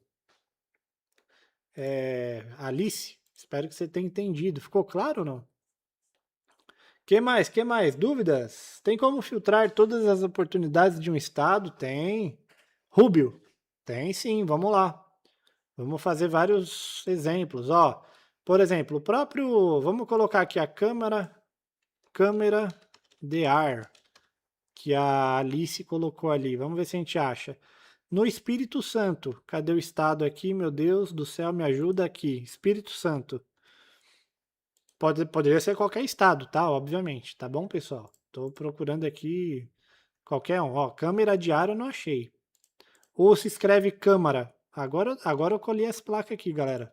Speaker 1: Alice. Espero que você tenha entendido. Ficou claro ou não? Que mais? Que mais? Dúvidas? Tem como filtrar todas as oportunidades de um estado? Tem. Rubio? Tem sim, vamos lá. Vamos fazer vários exemplos, ó. Por exemplo, o próprio, vamos colocar aqui a câmera de ar que a Alice colocou ali. Vamos ver se a gente acha. No Espírito Santo, cadê o estado aqui? Meu Deus do céu, me ajuda aqui. Espírito Santo. Poderia ser qualquer estado, tá? Obviamente, tá bom, pessoal? Tô procurando aqui qualquer um. Ó, câmera de ar eu não achei. Ou se escreve câmara. Agora eu colhi essa placa aqui, galera.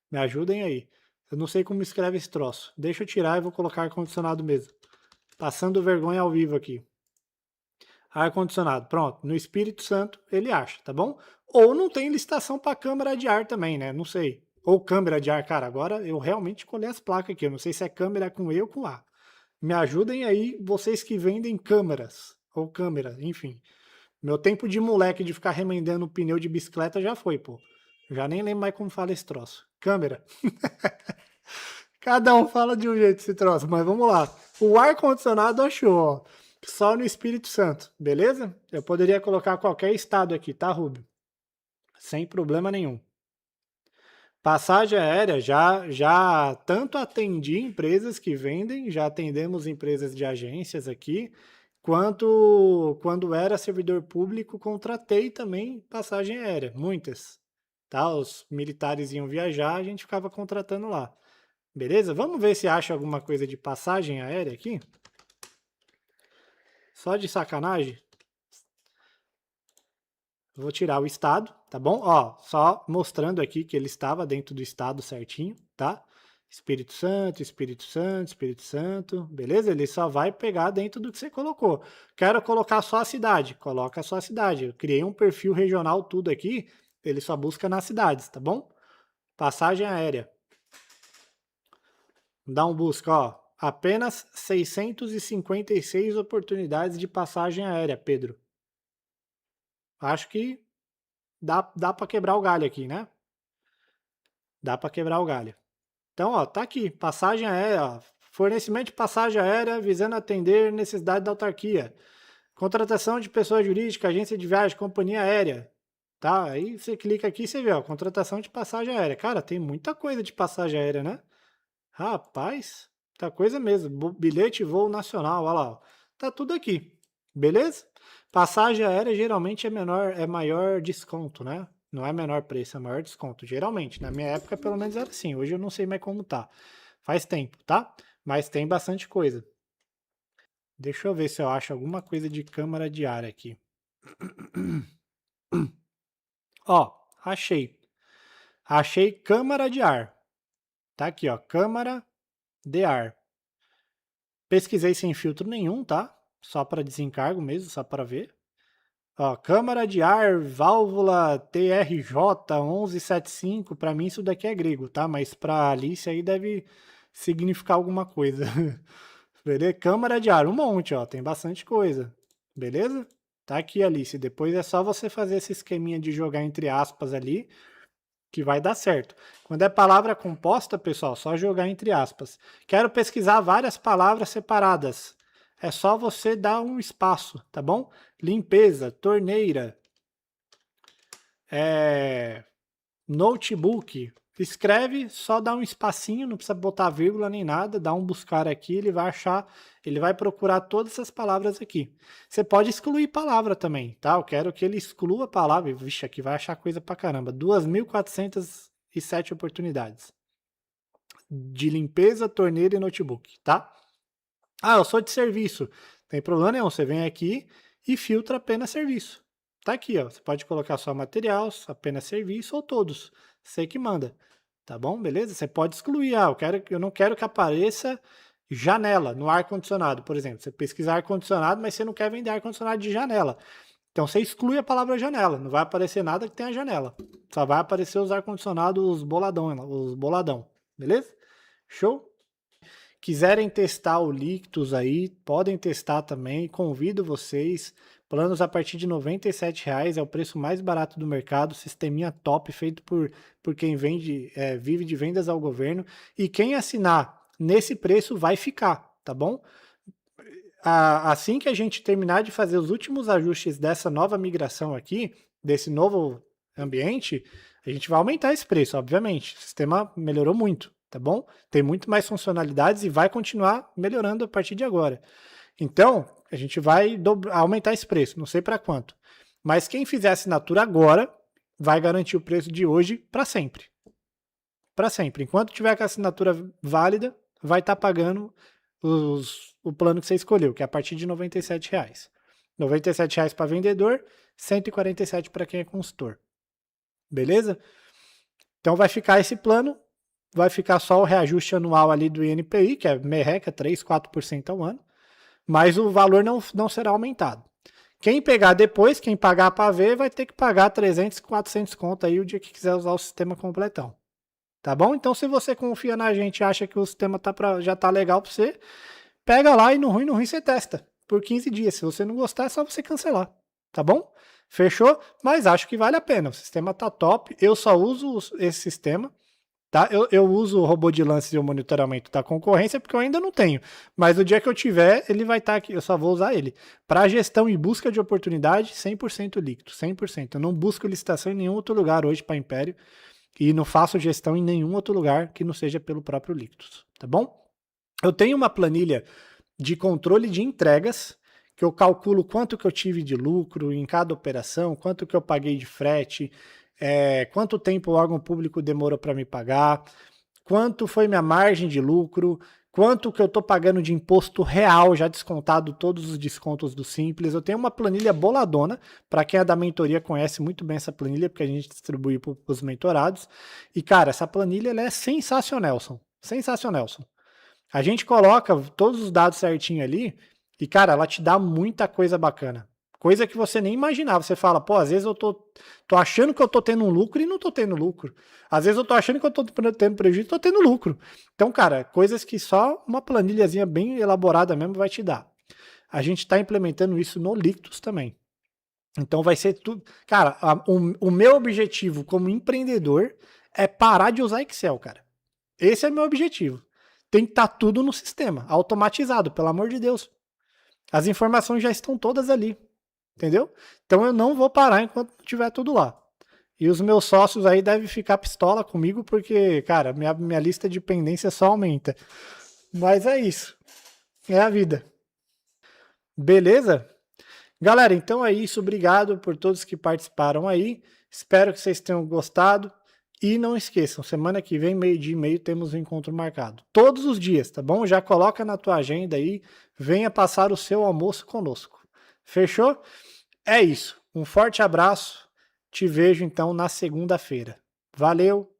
Speaker 1: Me ajudem aí. Eu não sei como escreve esse troço. Deixa eu tirar e vou colocar ar-condicionado mesmo. Passando vergonha ao vivo aqui. Ar-condicionado, pronto. No Espírito Santo ele acha, tá bom? Ou não tem licitação para câmera de ar também, né? Não sei. Ou câmera de ar, cara. Agora eu realmente colhi as placas aqui. Eu não sei se é câmera com E ou com A. Me ajudem aí, vocês que vendem câmeras. Ou câmera, enfim. Meu tempo de moleque de ficar remendando o pneu de bicicleta já foi, pô. Já nem lembro mais como fala esse troço. Câmera. Cada um fala de um jeito esse troço, mas vamos lá. O ar-condicionado achou, ó. Só no Espírito Santo, beleza? Eu poderia colocar qualquer estado aqui, tá, Rubio? Sem problema nenhum. Passagem aérea, já tanto atendi empresas que vendem, já atendemos empresas de agências aqui, quanto quando era servidor público, contratei também passagem aérea, muitas. Tá? Os militares iam viajar, a gente ficava contratando lá. Beleza? Vamos ver se acha alguma coisa de passagem aérea aqui? Só de sacanagem. Vou tirar o estado, tá bom? Ó, só mostrando aqui que ele estava dentro do estado certinho, tá? Espírito Santo, Espírito Santo, Espírito Santo, beleza? Ele só vai pegar dentro do que você colocou. Quero colocar só a cidade, coloca só a cidade. Eu criei um perfil regional tudo aqui, ele só busca nas cidades, tá bom? Passagem aérea. Dá um busca, ó. Apenas 656 oportunidades de passagem aérea, Pedro. Acho que dá para quebrar o galho aqui, né? Dá para quebrar o galho. Então, ó, tá aqui, passagem aérea, ó, fornecimento de passagem aérea visando atender necessidade da autarquia. Contratação de pessoa jurídica, agência de viagem, companhia aérea. Tá? Aí você clica aqui e você vê, ó, contratação de passagem aérea. Cara, tem muita coisa de passagem aérea, né? Rapaz, muita coisa mesmo. Bilhete, voo nacional, olha lá, ó. Tá tudo aqui. Beleza? Passagem aérea geralmente é maior desconto, né? Não é menor preço, é maior desconto. Geralmente, na minha época pelo menos era assim. Hoje eu não sei mais como tá. Faz tempo, tá? Mas tem bastante coisa. Deixa eu ver se eu acho alguma coisa de câmara de ar aqui. Ó, achei. Achei câmara de ar. Tá aqui, ó, câmara de ar. Pesquisei sem filtro nenhum, tá? Só para desencargo mesmo, só para ver. Ó, câmara de ar, válvula TRJ 1175, para mim isso daqui é grego, tá? Mas para Alice aí deve significar alguma coisa. Beleza? Câmara de ar, um monte, ó, tem bastante coisa. Beleza? Tá aqui, Alice. Depois é só você fazer esse esqueminha de jogar entre aspas ali, que vai dar certo. Quando é palavra composta, pessoal, só jogar entre aspas. Quero pesquisar várias palavras separadas. É só você dar um espaço, tá bom? Limpeza, torneira, notebook, Escreve, só dá um espacinho, não precisa botar vírgula nem nada, dá um buscar aqui, ele vai achar, ele vai procurar todas essas palavras aqui. Você pode excluir palavra também, tá? Eu quero que ele exclua a palavra. Vixe, aqui vai achar coisa pra caramba. 2.407 oportunidades de limpeza, torneira e notebook, tá? Ah, eu sou de serviço. Não tem problema nenhum, você vem aqui e filtra apenas serviço. Tá aqui, ó. Você pode colocar só material, apenas serviço ou todos. Você que manda. Tá bom? Beleza? Você pode excluir. Ah, eu não quero que apareça janela no ar-condicionado, por exemplo. Você pesquisa ar-condicionado, mas você não quer vender ar-condicionado de janela. Então você exclui a palavra janela. Não vai aparecer nada que tenha janela. Só vai aparecer os ar-condicionados boladão. Beleza? Show? Quiserem testar o Lictus aí, podem testar também. Convido vocês. Planos a partir de R$ 97,00 é o preço mais barato do mercado. Sisteminha top, feito por quem vive de vendas ao governo. E quem assinar nesse preço vai ficar, tá bom? Assim que a gente terminar de fazer os últimos ajustes dessa nova migração aqui, desse novo ambiente, a gente vai aumentar esse preço, obviamente. O sistema melhorou muito, tá bom? Tem muito mais funcionalidades e vai continuar melhorando a partir de agora. Então, a gente vai aumentar esse preço, não sei para quanto. Mas quem fizer assinatura agora vai garantir o preço de hoje para sempre. Para sempre. Enquanto tiver com a assinatura válida, vai estar pagando o plano que você escolheu, que é a partir de R$ 97,00. R$ 97,00 para vendedor, R$ 147,00 para quem é consultor. Beleza? Então vai ficar esse plano, vai ficar só o reajuste anual ali do INPI, que é merreca, 3, 4% ao ano, mas o valor não será aumentado. Quem pegar depois, quem pagar para ver, vai ter que pagar 300, 400 conto aí o dia que quiser usar o sistema completão. Tá bom? Então, se você confia na gente e acha que o sistema já tá legal para você, pega lá e no ruim você testa por 15 dias. Se você não gostar, é só você cancelar. Tá bom? Fechou? Mas acho que vale a pena. O sistema tá top. Eu só uso esse sistema. Tá? Eu uso o robô de lances e o monitoramento da concorrência porque eu ainda não tenho. Mas o dia que eu tiver, ele vai estar aqui. Eu só vou usar ele. Para gestão e busca de oportunidade, 100% líquido. 100%. Eu não busco licitação em nenhum outro lugar hoje para Império. E não faço gestão em nenhum outro lugar que não seja pelo próprio Lictus, tá bom? Eu tenho uma planilha de controle de entregas, que eu calculo quanto que eu tive de lucro em cada operação, quanto que eu paguei de frete, quanto tempo o órgão público demorou para me pagar, quanto foi minha margem de lucro, quanto que eu estou pagando de imposto real, já descontado todos os descontos do Simples. Eu tenho uma planilha boladona, para quem é da mentoria conhece muito bem essa planilha, porque a gente distribui para os mentorados. E, cara, essa planilha ela é sensacional, sensacional. A gente coloca todos os dados certinho ali e, cara, ela te dá muita coisa bacana. Coisa que você nem imaginava. Você fala, pô, às vezes eu tô achando que eu tô tendo um lucro e não tô tendo lucro. Às vezes eu tô achando que eu tô tendo prejuízo e tô tendo lucro. Então, cara, coisas que só uma planilhazinha bem elaborada mesmo vai te dar. A gente tá implementando isso no Lictus também. Então vai ser tudo... Cara, o meu objetivo como empreendedor é parar de usar Excel, cara. Esse é meu objetivo. Tem que estar tudo no sistema, automatizado, pelo amor de Deus. As informações já estão todas ali. Entendeu? Então eu não vou parar enquanto tiver tudo lá. E os meus sócios aí devem ficar pistola comigo, porque, cara, minha lista de pendência só aumenta. Mas é isso. É a vida. Beleza? Galera, então é isso. Obrigado por todos que participaram aí. Espero que vocês tenham gostado. E não esqueçam, semana que vem, 12:30, temos um encontro marcado. Todos os dias, tá bom? Já coloca na tua agenda aí. Venha passar o seu almoço conosco. Fechou? É isso. Um forte abraço. Te vejo então na segunda-feira. Valeu!